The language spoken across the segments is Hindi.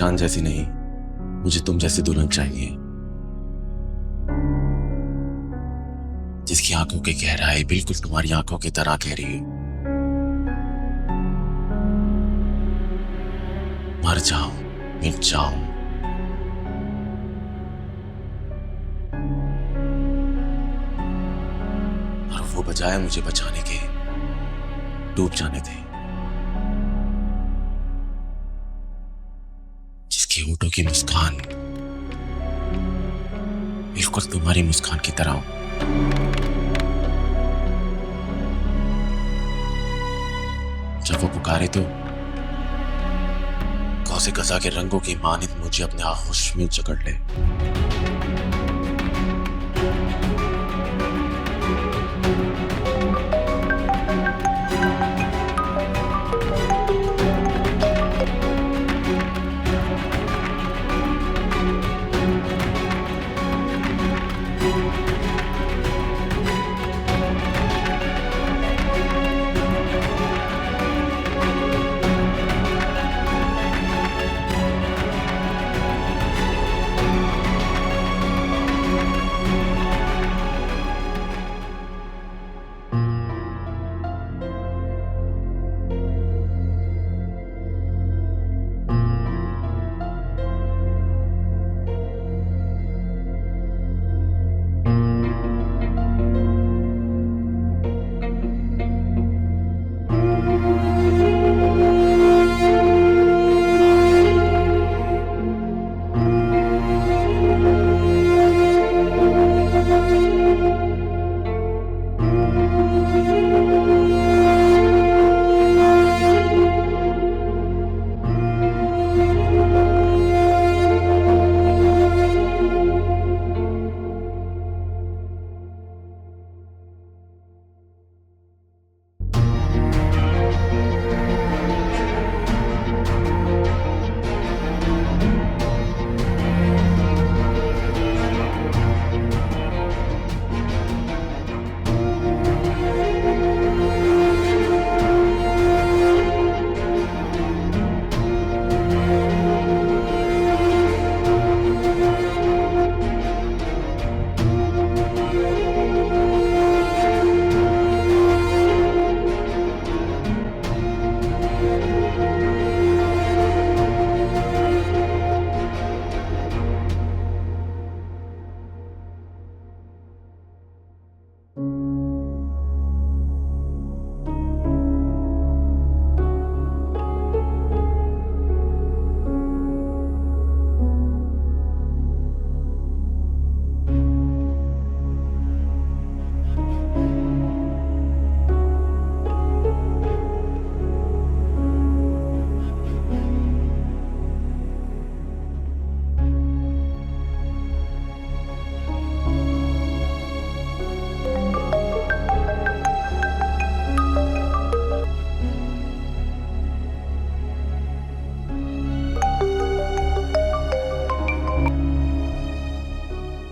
मुस्कान जैसी नहीं, मुझे तुम जैसी दुल्हन चाहिए, जिसकी आंखों की गहराई बिल्कुल तुम्हारी आंखों की तरह गहरी हो। मर जाऊं, मिट जाऊं, और वो बजाय मुझे बचाने के डूब जाने दे, जिसकी होठों की मुस्कान बिल्कुल तुम्हारी मुस्कान की तरह हो। जब वो पुकारे तो कौसे कसा के रंगों की मानित मुझे अपने आगोश में जकड़ ले।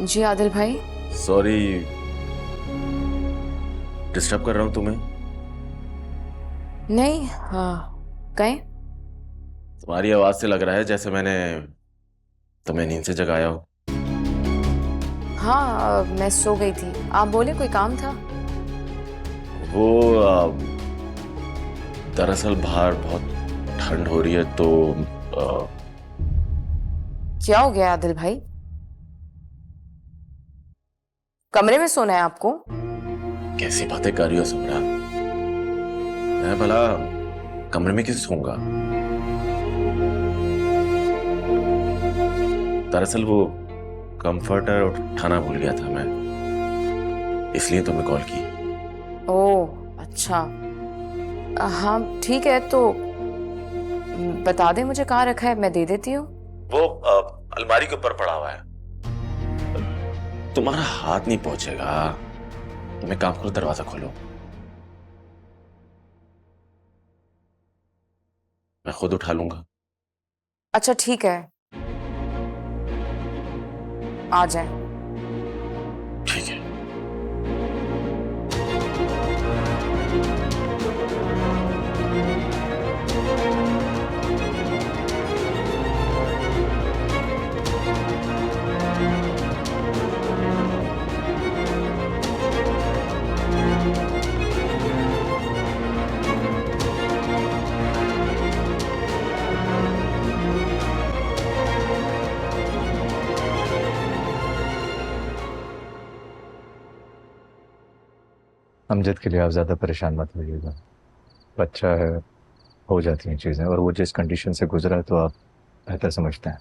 जी आदिल भाई। सॉरी, डिस्टर्ब कर रहा हूं तुम्हें? नहीं, हाँ कहें। तुम्हारी आवाज से लग रहा है जैसे मैंने तुम्हें नींद से जगाया हो। हाँ मैं सो गई थी, आप बोले कोई काम था? वो दरअसल बाहर बहुत ठंड हो रही है तो क्या हो गया आदिल भाई? कमरे में सोना है आपको? कैसी बातें कर रही हो सुमरा? मैं भला कमरे में कैसे सोऊंगा? दरअसल वो कंफर्टर उठाना भूल गया था मैं, इसलिए तुम्हें कॉल की। ओह अच्छा, हाँ ठीक है तो बता दे मुझे कहाँ रखा है, मैं दे देती हूँ। वो अलमारी के ऊपर पड़ा हुआ है, तुम्हारा हाथ नहीं पहुंचेगा। तुम एक काम करो, दरवाजा खोलो, मैं खुद उठा लूंगा। अच्छा ठीक है, आ जाए। ठीक है। अमजद के लिए आप ज़्यादा परेशान मत होइएगा। बच्चा है, हो जाती हैं चीज़ें, और वो जिस कंडीशन से गुजरा है तो आप बेहतर समझते हैं।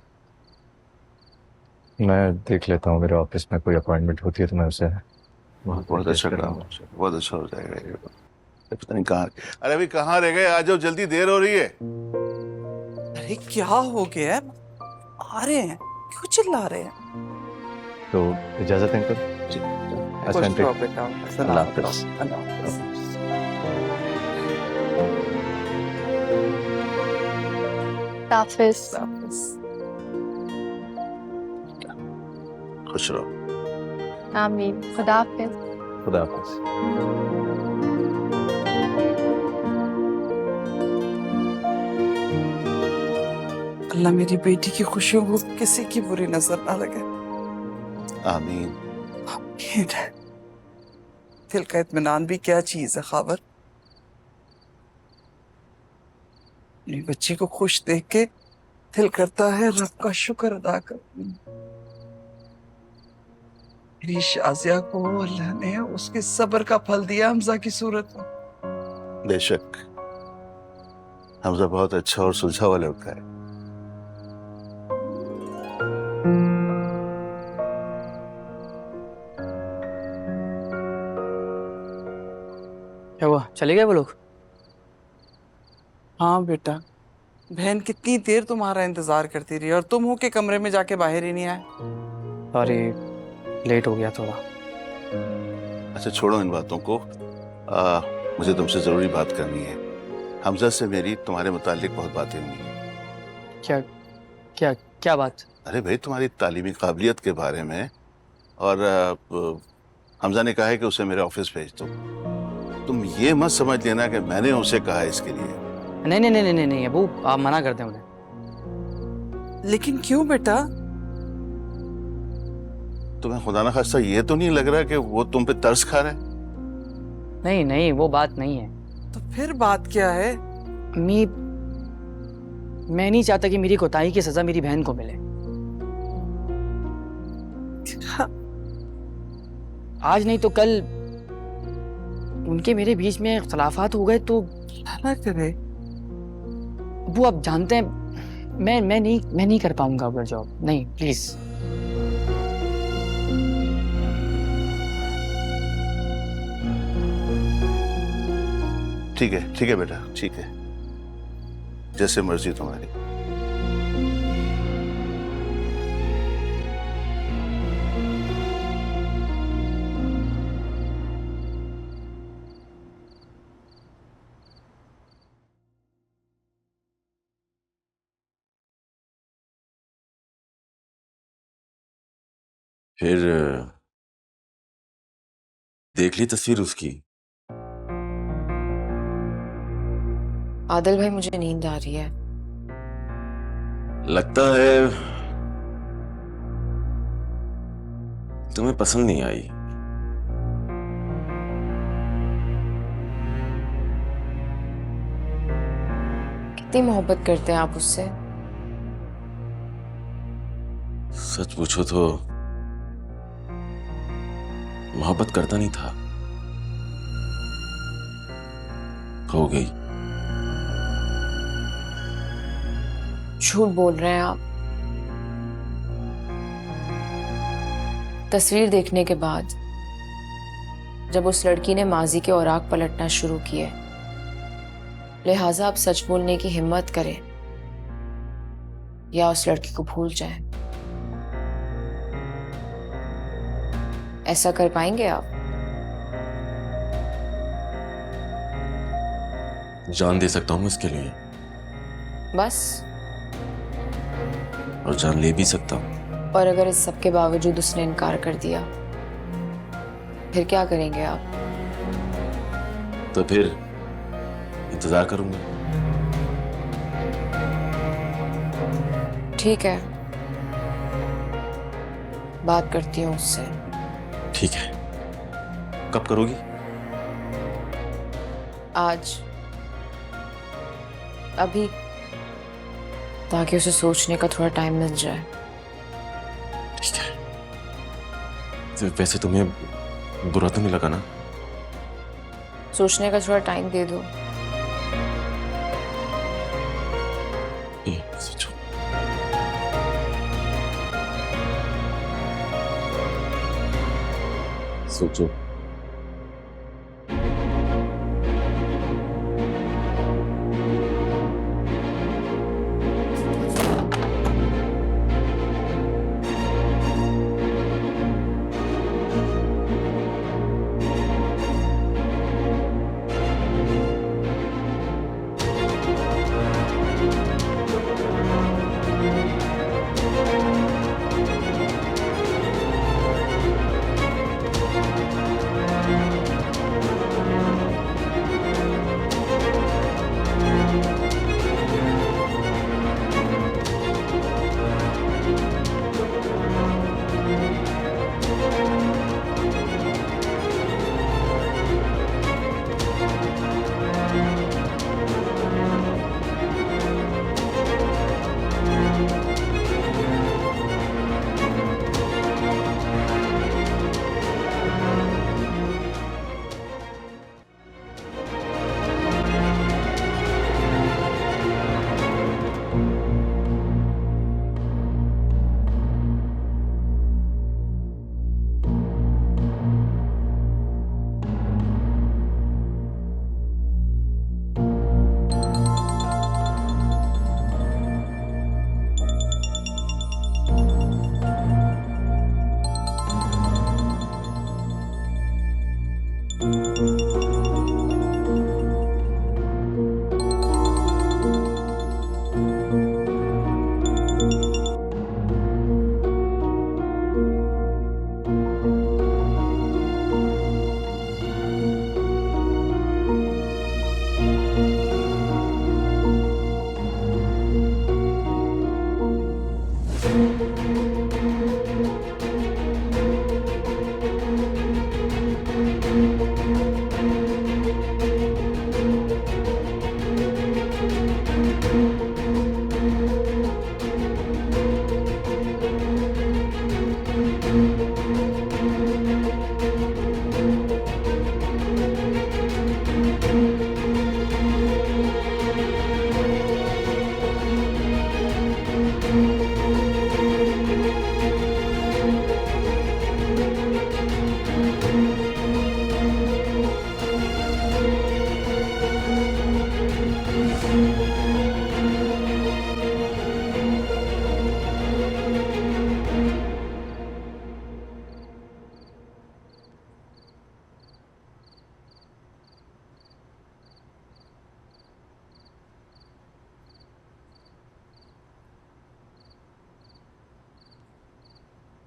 मैं देख लेता हूँ, मेरे ऑफिस में कोई अपॉइंटमेंट होती है तो मैं उसे वहाँ बहुत अच्छा काम, बहुत अच्छा हो जाएगा ये। पता नहीं कहाँ, अरे अभी कहाँ रह गए? आ जाओ जल्दी, देर हो रही है। अरे क्या हो गया है? आ रहे हैं, क्यों चिल्ला रहे हैं? तो इजाज़त है अंकल। अच्छा आंटी, अल्लाह हाफ़िज़। हाफिज। खुश रहो। आमीन। खुदा हाफिज। खुदा हाफ़िज़। अल्लाह मेरी बेटी की खुशियों को किसी की बुरी नजर ना लगे। आमीन। आमीन। दिल का इत्मीनान भी क्या चीज है खाबर। अपनी बच्ची को खुश देख के दिल करता है रब का शुक्र अदा कर। मेरी शाजिया को अल्लाह ने उसके सब्र का फल दिया हमजा की सूरत में। बेशक हमजा बहुत अच्छा और सुलझावा लड़का है। क्या हुआ, चले गए वो लोग? हाँ बेटा, बहन कितनी देर तुम्हारा इंतजार करती रही और तुम हो के कमरे में जाके बाहर ही नहीं आए। सॉरी, लेट हो गया थोड़ा। अच्छा छोड़ो इन बातों को। मुझे तुमसे जरूरी बात करनी है। हमजा से मेरी तुम्हारे मुतालिक बहुत बातें हुई हैं। क्या क्या क्या बात? अरे भाई, तुम्हारी तालीमी काबिलियत के बारे में, और हमजा ने कहा है कि उसे मेरे ऑफिस भेज दो। तुम ये मत समझ लेना कि मैंने उसे कहा है इसके लिए। नहीं नहीं नहीं नहीं नहीं अबू, आप मना कर दें उन्हें। लेकिन क्यों बेटा? तुम्हें खुदा ना खास्ता ये तो नहीं लग रहा कि वो तुम पे तरस खा रहा है? नहीं नहीं, वो बात नहीं है। तो फिर बात क्या है? अम्मी, मैं नहीं चाहता कि मेरी कोताही की सजा मेरी बहन को मिले। आज नहीं तो कल उनके मेरे बीच में इख्तलाफात हो गए तो ना करे। वो आप जानते हैं मैं नहीं कर पाऊंगा वो जॉब। नहीं प्लीज। ठीक है बेटा, ठीक है, जैसे मर्जी तुम्हारी। फिर देख ली तस्वीर उसकी? आदिल भाई, मुझे नींद आ रही है। लगता है तुम्हें पसंद नहीं आई। कितनी मोहब्बत करते हैं आप उससे? सच पूछो तो मोहब्बत करता नहीं था, हो गई। झूठ बोल रहे हैं आप। तस्वीर देखने के बाद जब उस लड़की ने माजी के औराक पलटना शुरू किए, लिहाजा आप सच बोलने की हिम्मत करें या उस लड़की को भूल जाएं। ऐसा कर पाएंगे आप? जान दे सकता हूं मैं उसके लिए, बस? और जान ले भी सकता हूं। और अगर इस सब के बावजूद उसने इनकार कर दिया, फिर क्या करेंगे आप? तो फिर इंतजार करूंगा। ठीक है, बात करती हूँ उससे। ठीक है, कब करोगी? आज, अभी, ताकि उसे सोचने का थोड़ा टाइम मिल जाए। ठीक है। तो वैसे तुम्हें बुरा तो नहीं लगा ना? सोचने का थोड़ा टाइम दे दो। सोचो। सोचो।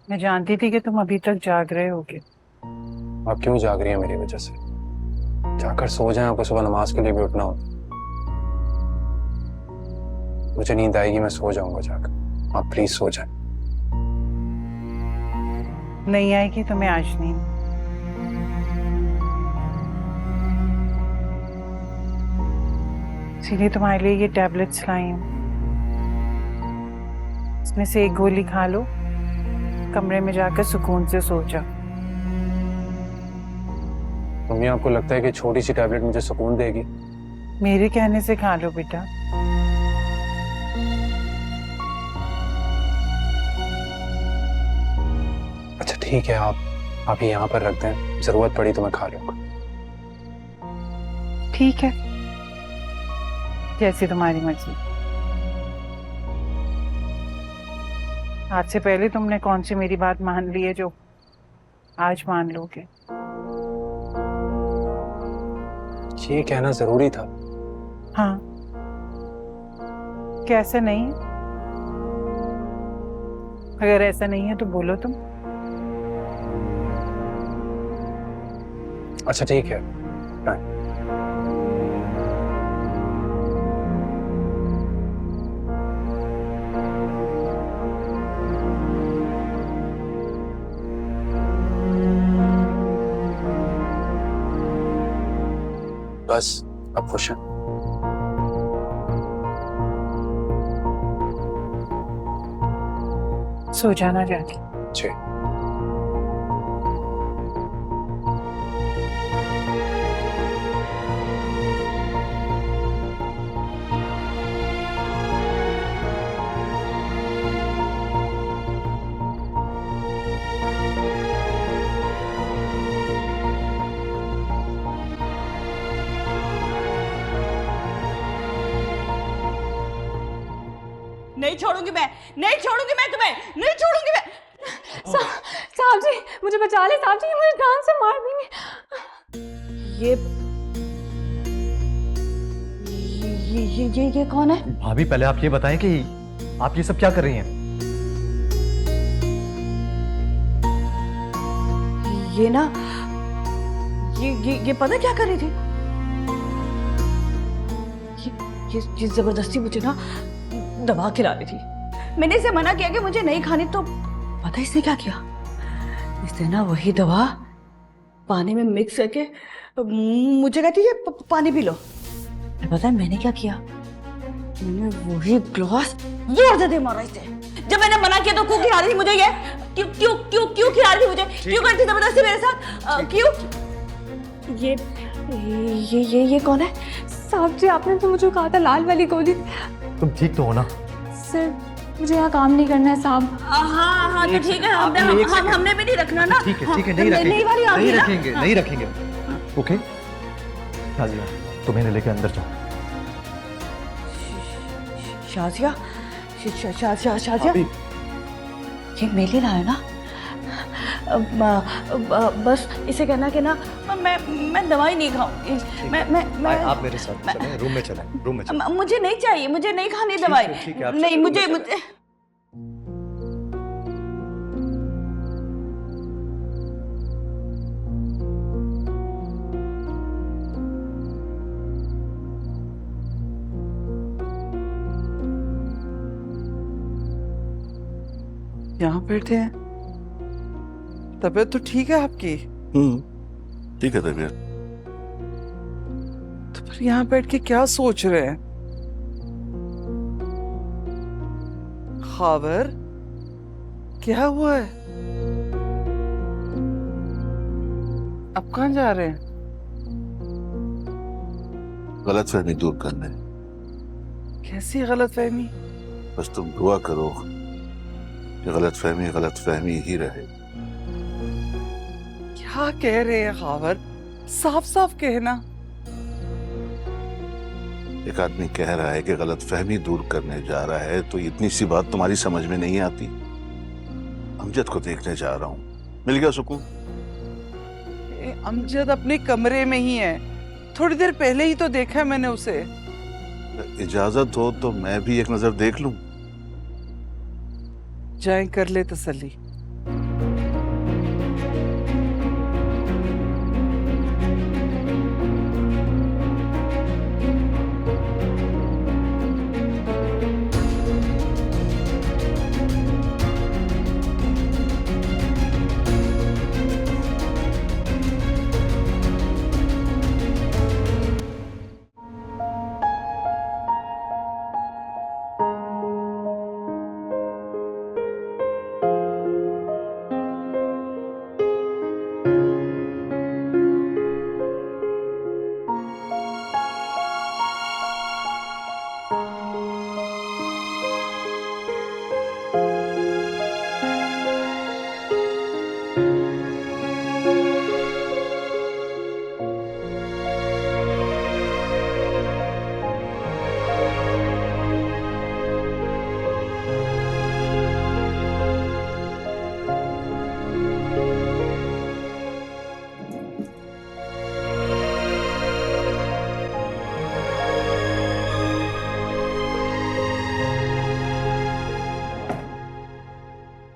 मैं जानती थी कि तुम अभी तक जाग रहे होगे। आप क्यों जाग रही हैं मेरी वजह से? जाकर सो जाएं, आपको सुबह नमाज के लिए भी उठना होता। मुझे नींद आएगी, मैं सो जाऊंगा जाकर। आप प्लीज सो जाएं। नहीं आएगी तुम्हें आज नींद? इसीलिए तुम्हारे लिए ये टैबलेट्स लाई हूँ। इसमें से एक गोली खा लो, कमरे में जाकर सुकून से सो जाओ। मम्मी, आपको लगता है कि छोटी सी टैबलेट मुझे सुकून देगी? मेरे कहने से खा लो बेटा। अच्छा ठीक है, आप ही यहाँ पर रख दें, जरूरत पड़ी तो मैं खा लूंगा। ठीक है, जैसी तुम्हारी मर्जी। आज से पहले तुमने कौन सी मेरी बात मान ली है जो आज मान लोगे? ये कहना जरूरी था? हाँ, कैसे नहीं है? अगर ऐसा नहीं है तो बोलो तुम। अच्छा ठीक है, बाय। बस अब खुश हैं? सो जाना जाके। जी। नहीं छोड़ूंगी मैं, नहीं छोड़ूंगी मैं तुम्हें, नहीं छोड़ूंगी मैं। साहब जी मुझे बचा ले, साहब जी ये मुझे जान से मार देंगे। ये कौन है? भाभी पहले आप ये बताएं कि आप ये सब क्या कर रही हैं? ये ना ये पता क्या कर रही थी? ये जबरदस्ती मुझे ना दवा खिला रही थी। मैंने इसे मना किया कि मुझे नहीं खानी, तो पता इसने क्या किया? इसने ना वही दवा पानी में मिक्स करके मुझे कहती है पानी पी लो। पता है मैंने क्या किया? मैंने वही ग्लास जोर से दे मारा इसे। जब मैंने मना किया तो क्यों खिला रही थी मुझे ये? क्यों क्यों क्यों क्यों खिला रही थी मुझे? क्यों करती जबरदस्ती मेरे साथ? क्यों? ये कौन है? साहब जी आपने तो मुझे कहा था लाल वाली गोली। तुम ठीक तो हो ना? सर मुझे यहाँ काम नहीं करना है साहब। हाँ तो ठीक है, हमने भी नहीं रखना ना। ठीक है नहीं रखेंगे, नहीं रखेंगे। ओके शाजिया तुम्हें लेके अंदर जाओ। शाजिया ये मेले लाया ना? बस इसे कहना कि ना मैं दवाई नहीं खाऊंगी। मैं आप मेरे साथ चलें, रूम में चलें। मुझे नहीं चाहिए, मुझे नहीं खानी दवाई। ठीक है, आप नहीं चलें, मुझे रूम में चलें। यहाँ बैठे हैं। तबीयत तो ठीक है आपकी? ठीक है तबीयत। तो फिर यहाँ बैठ के क्या सोच रहे हैं? खावर क्या हुआ है? अब कहाँ जा रहे हैं? गलतफहमी दूर करने। कैसी गलतफहमी? बस तुम दुआ करो कि गलतफहमी ही रहे। क्या कह रहे हैं खावर? साफ साफ कहना। एक आदमी कह रहा है कि गलतफहमी दूर करने जा रहा है, तो इतनी सी बात तुम्हारी समझ में नहीं आती? अमजद को देखने जा रहा हूं, मिल गया सुकून? अमजद अपने कमरे में ही है, थोड़ी देर पहले ही तो देखा है मैंने उसे। इजाजत हो तो मैं भी एक नजर देख लूं? जाए कर ले तसल्ली।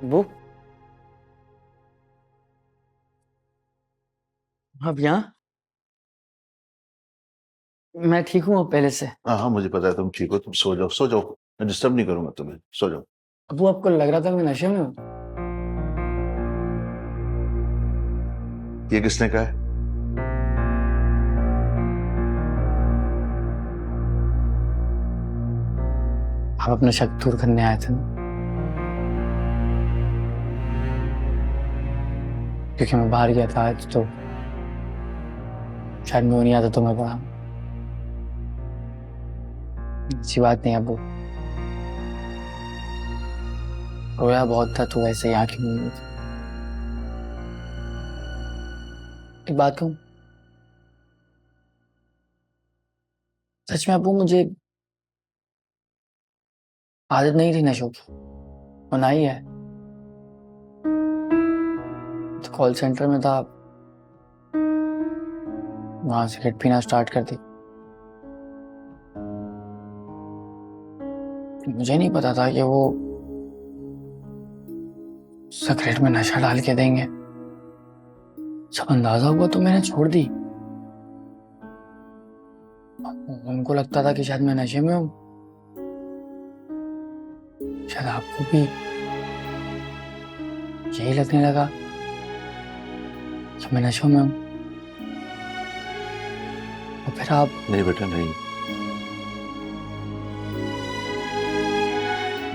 वो अब यहाँ मैं ठीक हूँ अब पहले से। हाँ मुझे पता है तुम ठीक हो। तुम सो जाओ, मैं डिस्टर्ब नहीं करूंगा तुम्हें, सो जाओ। अब वो आपको लग रहा था मैं नशे में हूँ? ये किसने कहा है? आप अपना शक दूर करने आए थे ना? क्योंकि मैं बाहर गया था आज, तो शायद मैं नहीं आता तो मैं पड़ा। अच्छी बात नहीं अबू, रोया बहुत था तो वैसे ही आंखें मूंद ली थी। एक बात कहूं, सच में अबू आदत नहीं थी नशों की, बनाई है। तो कॉल सेंटर में था, वहां सिगरेट पीना स्टार्ट कर दी। मुझे नहीं पता था कि वो सिगरेट में नशा डाल के देंगे। जब अंदाजा हुआ तो मैंने छोड़ दी। उनको लगता था कि शायद मैं नशे में हूं, शायद आपको भी यही लगने लगा कि मैं नशे में हूं। और फिर आप नहीं बेटा नहीं,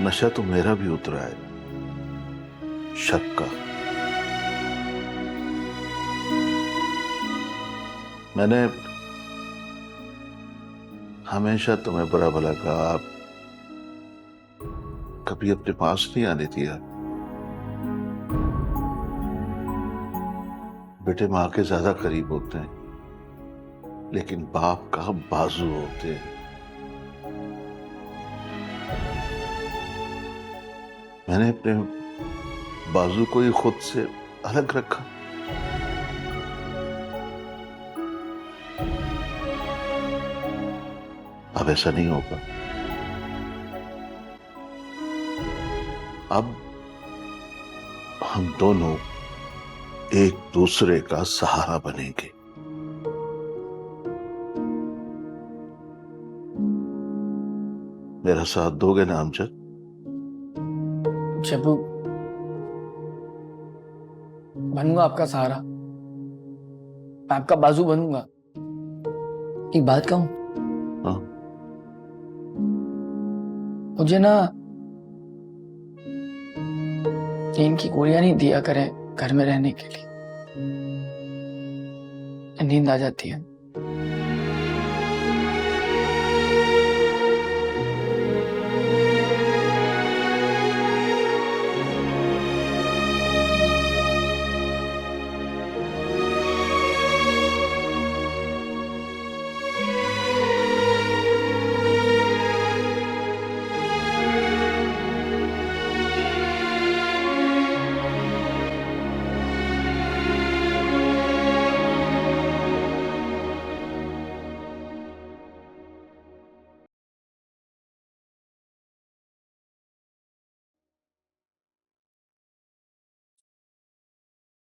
नशा तो मेरा भी उतरा है, शक का। मैंने हमेशा तुम्हें बुरा भला कहा, आप कभी अपने पास नहीं आने दिया। बेटे मां के ज्यादा करीब होते हैं, लेकिन बाप का बाजू होते हैं। मैंने अपने बाजू को ही खुद से अलग रखा। अब ऐसा नहीं होगा। अब हम दोनों एक दूसरे का सहारा बनेंगे। मेरा साथ दोगे ना अमजद? जब बनूंगा आपका सहारा, मैं आपका बाजू बनूंगा। एक बात कहूं, हाँ? मुझे ना नींद की गोलियां नहीं दिया करें घर में रहने के लिए, नींद आ जाती है।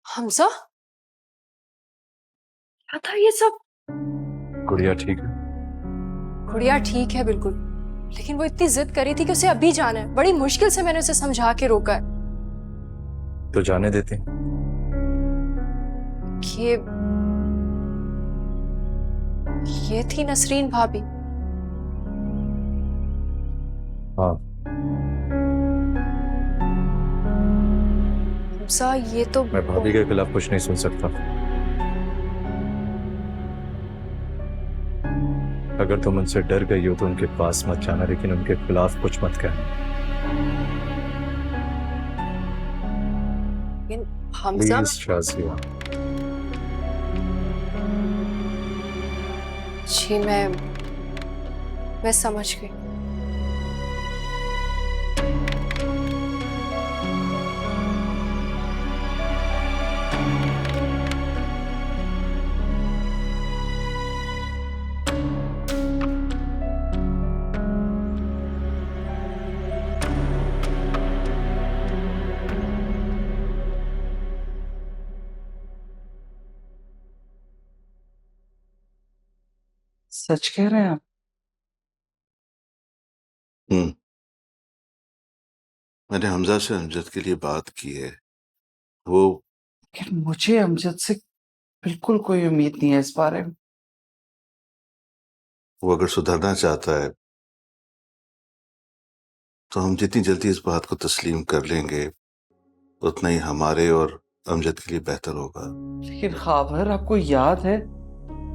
हमजा, क्या था ये सब? गुड़िया ठीक है? गुड़िया ठीक है बिल्कुल, लेकिन वो इतनी जिद करी थी कि उसे अभी जाना है। बड़ी मुश्किल से मैंने उसे समझा के रोका है। तो जाने देते। ये थी नसरीन भाभी। हाँ, हमजा, ये तो मैं भाभी के खिलाफ कुछ नहीं सुन सकता। अगर तुम उनसे डर गई हो तो उनके पास मत जाना, लेकिन उनके खिलाफ कुछ मत कहना। लेकिन हमजा, प्लीज शाज़िया। जी मैं समझ गई। सच कह रहे हैं आप? मैंने हमजा से अमजद के लिए बात की है। वो लेकिन मुझे अमजद से बिल्कुल कोई उम्मीद नहीं है इस बारे में। वो अगर सुधरना चाहता है तो हम जितनी जल्दी इस बात को तस्लीम कर लेंगे उतना ही हमारे और अमजद के लिए बेहतर होगा। लेकिन खाबर, आपको याद है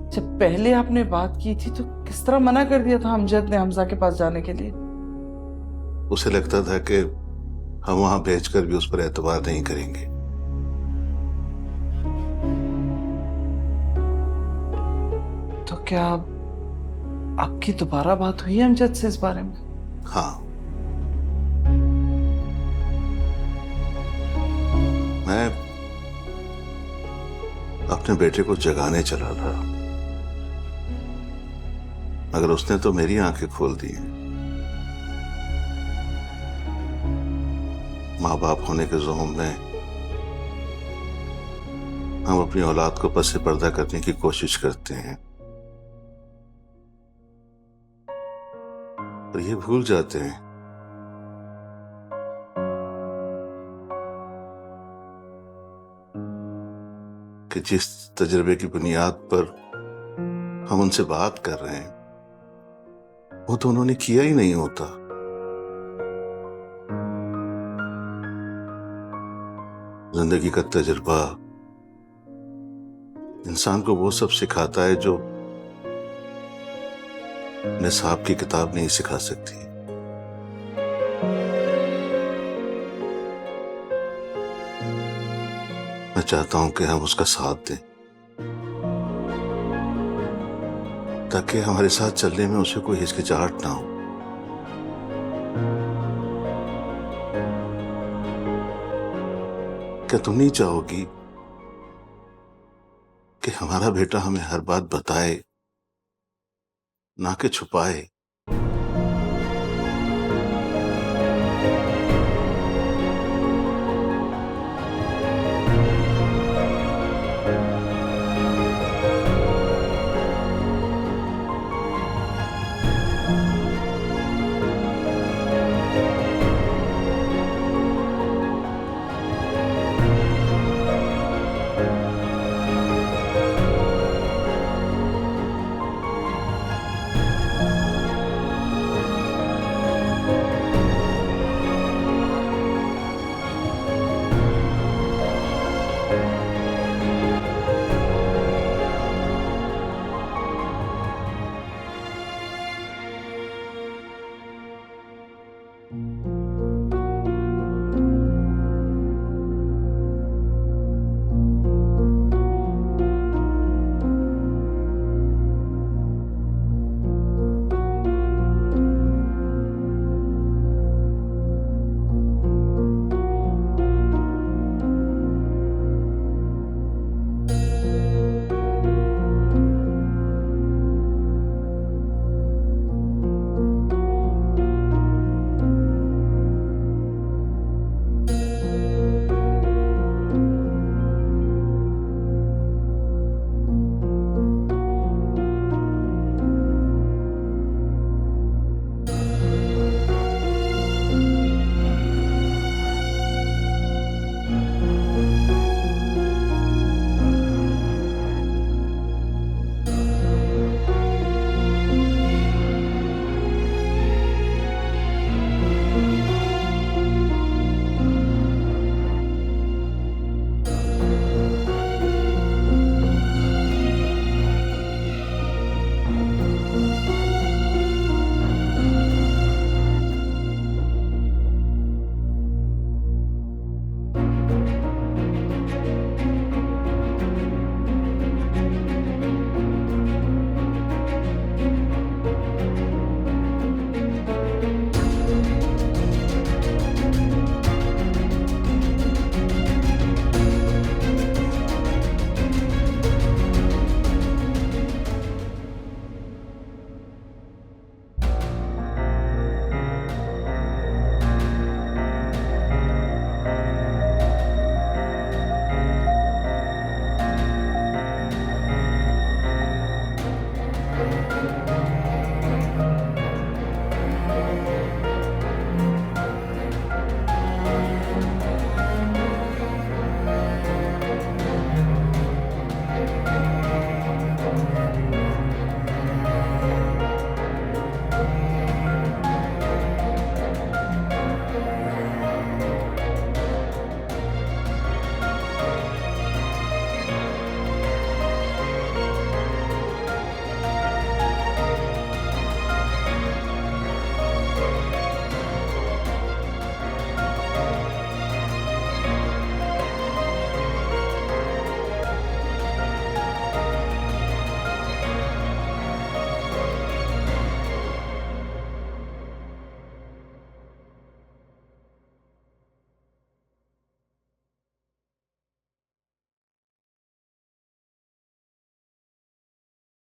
जब पहले आपने बात की थी तो किस तरह मना कर दिया था अमजद ने हमजा के पास जाने के लिए? उसे लगता था कि हम वहां भेजकर भी उस पर एतबार नहीं करेंगे। तो क्या आपकी दोबारा बात हुई है अमजद से इस बारे में? हाँ, मैं अपने बेटे को जगाने चला था, मगर उसने तो मेरी आंखें खोल दी। माँ बाप होने के ज़ुम्न में हम अपनी औलाद को पस से पर्दा करने की कोशिश करते हैं और ये भूल जाते हैं कि जिस तजुर्बे की बुनियाद पर हम उनसे बात कर रहे हैं वो तो उन्होंने किया ही नहीं होता। जिंदगी का तजुर्बा इंसान को वो सब सिखाता है जो निसाब की किताब नहीं सिखा सकती। मैं चाहता हूं कि हम उसका साथ दें ताकि हमारे साथ चलने में उसे कोई हिचकिचाहट ना हो। क्या तुम नहीं चाहोगी कि हमारा बेटा हमें हर बात बताए, ना कि छुपाए?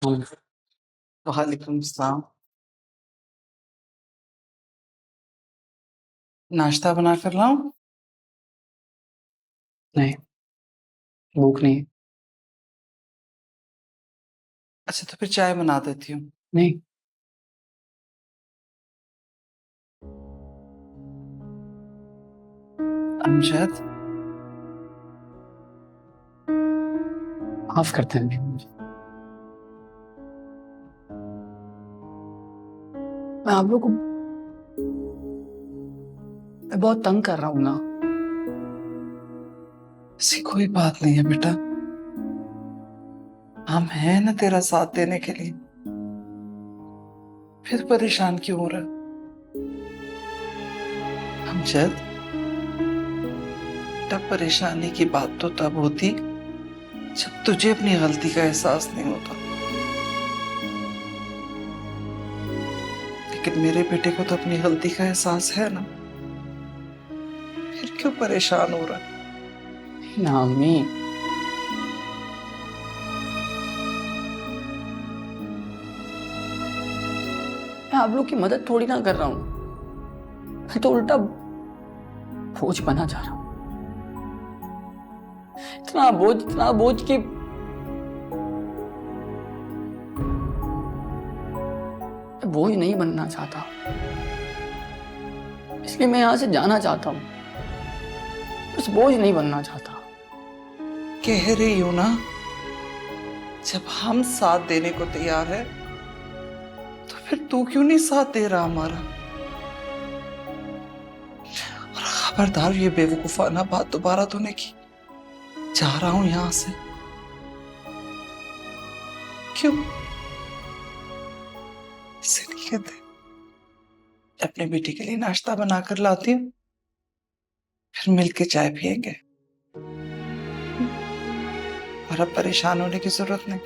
वालेकुम सलाम। नाश्ता बना कर लाऊं? नहीं, भूख नहीं है। अच्छा तो फिर चाय बना देती हूँ। नहीं, अमजद, माफ करते हैं मुझे। मैं आप लोग को मैं बहुत तंग कर रहा हूँ ना। ऐसी कोई बात नहीं है बेटा, हम हैं ना तेरा साथ देने के लिए, फिर परेशान क्यों हो रहा? अमजद, तब परेशानी की बात तो तब होती जब तुझे अपनी गलती का एहसास नहीं होता, लेकिन मेरे बेटे को तो अपनी गलती का एहसास है ना, फिर क्यों परेशान हो रहा? ना अम्मी, मैं आप लोग की मदद थोड़ी ना कर रहा हूँ, मैं तो उल्टा बोझ बना जा रहा हूँ। इतना बोझ कि मैं बोझ नहीं बनना चाहता, इसलिए मैं यहां से जाना चाहता हूँ, बस बोझ नहीं बनना चाहता। कह रही हूं ना, जब हम साथ देने को तैयार है तो फिर तू क्यों नहीं साथ दे रहा हमारा? और खबरदार ये बेवकूफाना बात दोबारा तो नहीं की। जा रहा हूं यहां से। क्यों? इसे नहीं कहते। अपने बेटी के लिए नाश्ता बनाकर लाती हूँ, फिर मिलके चाय पियेंगे। और अब परेशान होने की जरूरत नहीं।